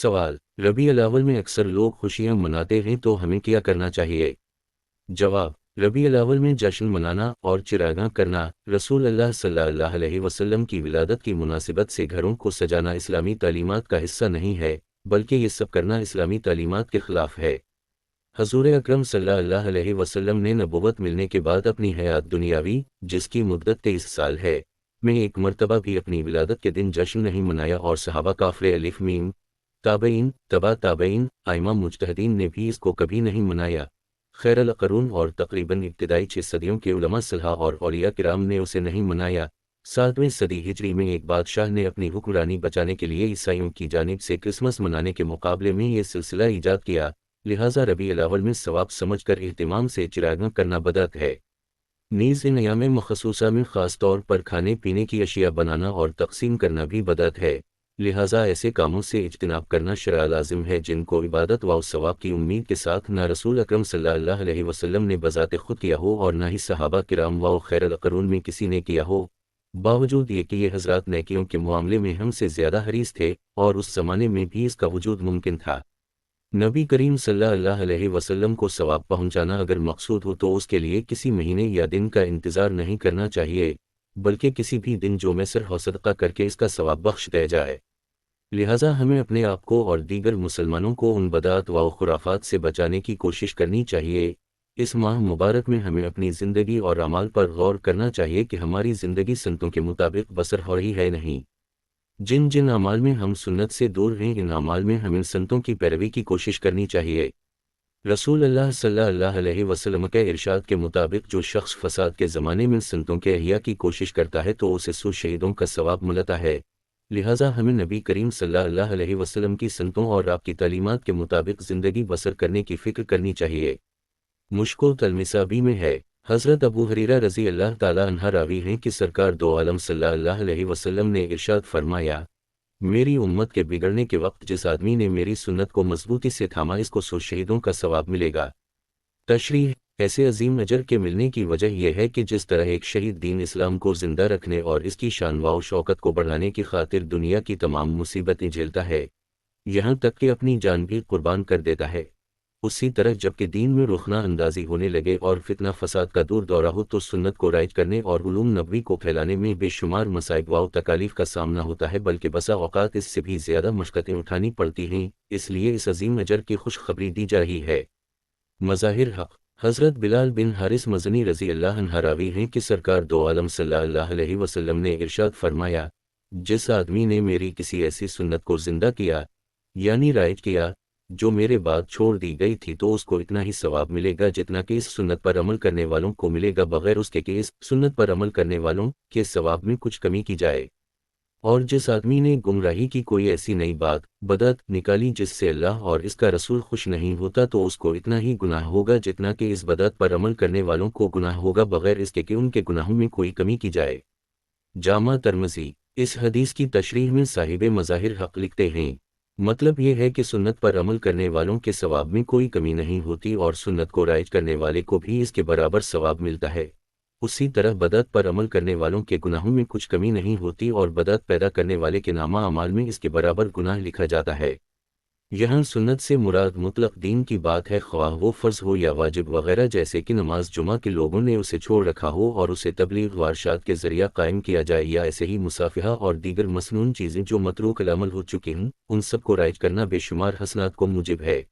سوال: ربیع الاول میں اکثر لوگ خوشیاں مناتے ہیں تو ہمیں کیا کرنا چاہیے؟ جواب: ربیع الاول میں جشن منانا اور چراغاں کرنا، رسول اللہ صلی اللہ علیہ وسلم کی ولادت کی مناسبت سے گھروں کو سجانا اسلامی تعلیمات کا حصہ نہیں ہے، بلکہ یہ سب کرنا اسلامی تعلیمات کے خلاف ہے۔ حضور اکرم صلی اللہ علیہ وسلم نے نبوت ملنے کے بعد اپنی حیات دنیاوی، جس کی مدت 23 سال ہے، میں ایک مرتبہ بھی اپنی ولادت کے دن جشن نہیں منایا، اور صحابہ کافر الف میم، تابعین، تبا تابعین، ائمہ مجتہدین نے بھی اس کو کبھی نہیں منایا۔ خیر القرون اور تقریباً ابتدائی 6 صدیوں کے علماء صلحہ اور اولیاء کرام نے اسے نہیں منایا۔ 7ویں صدی ہجری میں ایک بادشاہ نے اپنی حکمرانی بچانے کے لیے عیسائیوں کی جانب سے کرسمس منانے کے مقابلے میں یہ سلسلہ ایجاد کیا، لہٰذا ربیع الاول میں ثواب سمجھ کر اہتمام سے چراغاں کرنا بدعت ہے۔ نیز ان ایام مخصوصہ میں خاص طور پر کھانے پینے کی اشیاء بنانا اور تقسیم کرنا بھی بدعت ہے، لہٰذا ایسے کاموں سے اجتناب کرنا شرع لازم ہے جن کو عبادت و ثواب کی امید کے ساتھ نہ رسول اکرم صلی اللہ علیہ وسلم نے بذات خود کیا ہو اور نہ ہی صحابہ کرام و خیر القرون میں کسی نے کیا ہو، باوجود یہ کہ یہ حضرات نیکیوں کے معاملے میں ہم سے زیادہ حریص تھے اور اس زمانے میں بھی اس کا وجود ممکن تھا۔ نبی کریم صلی اللہ علیہ وسلم کو ثواب پہنچانا اگر مقصود ہو تو اس کے لیے کسی مہینے یا دن کا انتظار نہیں کرنا چاہیے، بلکہ کسی بھی دن جو میسر ہو صدقہ کر کے اس کا ثواب بخش دے جائے۔ لہٰذا ہمیں اپنے آپ کو اور دیگر مسلمانوں کو ان بدعات و خرافات سے بچانے کی کوشش کرنی چاہیے۔ اس ماہ مبارک میں ہمیں اپنی زندگی اور اعمال پر غور کرنا چاہیے کہ ہماری زندگی سنتوں کے مطابق بسر ہو رہی ہے نہیں۔ جن جن اعمال میں ہم سنت سے دور ہیں، ان اعمال میں ہمیں سنتوں کی پیروی کی کوشش کرنی چاہیے۔ رسول اللہ صلی اللہ علیہ وسلم کے ارشاد کے مطابق جو شخص فساد کے زمانے میں سنتوں کے احیاء کی کوشش کرتا ہے تو اسے 100 شہیدوں کا ثواب ملتا ہے۔ لہٰذا ہمیں نبی کریم صلی اللہ علیہ وسلم کی سنتوں اور آپ کی تعلیمات کے مطابق زندگی بسر کرنے کی فکر کرنی چاہیے۔ مشکل تلمسابی میں ہے، حضرت ابو ہریرہ رضی اللہ تعالیٰ عنہ راوی ہیں کہ سرکار دو عالم صلی اللہ علیہ وسلم نے ارشاد فرمایا، میری امت کے بگڑنے کے وقت جس آدمی نے میری سنت کو مضبوطی سے تھاما اس کو 100 شہیدوں کا ثواب ملے گا۔ تشریح: ایسے عظیم اجر کے ملنے کی وجہ یہ ہے کہ جس طرح ایک شہید دین اسلام کو زندہ رکھنے اور اس کی شان و شوکت کو بڑھانے کی خاطر دنیا کی تمام مصیبتیں جھیلتا ہے، یہاں تک کہ اپنی جان بھی قربان کر دیتا ہے، اسی طرح جب کہ دین میں رخنہ اندازی ہونے لگے اور فتنہ فساد کا دور دورہ ہو تو سنت کو رائج کرنے اور علوم نبوی کو پھیلانے میں بے شمار مصائب و تکالیف کا سامنا ہوتا ہے، بلکہ بسا اوقات اس سے بھی زیادہ مشقتیں اٹھانی پڑتی ہیں، اس لیے اس عظیم اجر کی خوشخبری دی جا رہی ہے۔ مظاہر حق: حضرت بلال بن حارث مزنی رضی اللہ عنہ راوی ہیں کہ سرکار دو عالم صلی اللہ علیہ وسلم نے ارشاد فرمایا، جس آدمی نے میری کسی ایسی سنت کو زندہ کیا، یعنی رائج کیا، جو میرے بعد چھوڑ دی گئی تھی، تو اس کو اتنا ہی ثواب ملے گا جتنا کہ اس سنت پر عمل کرنے والوں کو ملے گا، بغیر اس کے کہ اس سنت پر عمل کرنے والوں کے ثواب میں کچھ کمی کی جائے۔ اور جس آدمی نے گمراہی کی کوئی ایسی نئی بات، بدعت نکالی جس سے اللہ اور اس کا رسول خوش نہیں ہوتا، تو اس کو اتنا ہی گناہ ہوگا جتنا کہ اس بدعت پر عمل کرنے والوں کو گناہ ہوگا، بغیر اس کے کہ ان کے گناہوں میں کوئی کمی کی جائے۔ جامع ترمذی۔ اس حدیث کی تشریح میں صاحب مظاہر حق لکھتے ہیں، مطلب یہ ہے کہ سنت پر عمل کرنے والوں کے ثواب میں کوئی کمی نہیں ہوتی اور سنت کو رائج کرنے والے کو بھی اس کے برابر ثواب ملتا ہے، اسی طرح بدعت پر عمل کرنے والوں کے گناہوں میں کچھ کمی نہیں ہوتی اور بدعت پیدا کرنے والے کے نامہ اعمال میں اس کے برابر گناہ لکھا جاتا ہے۔ یہاں سنت سے مراد مطلق دین کی بات ہے، خواہ وہ فرض ہو یا واجب وغیرہ، جیسے کہ نماز جمعہ کے لوگوں نے اسے چھوڑ رکھا ہو اور اسے تبلیغ و ارشاد کے ذریعہ قائم کیا جائے، یا ایسے ہی مصافحہ اور دیگر مسنون چیزیں جو متروک العمل ہو چکی ہیں، ان سب کو رائج کرنا بے شمار حسنات کو موجب ہے۔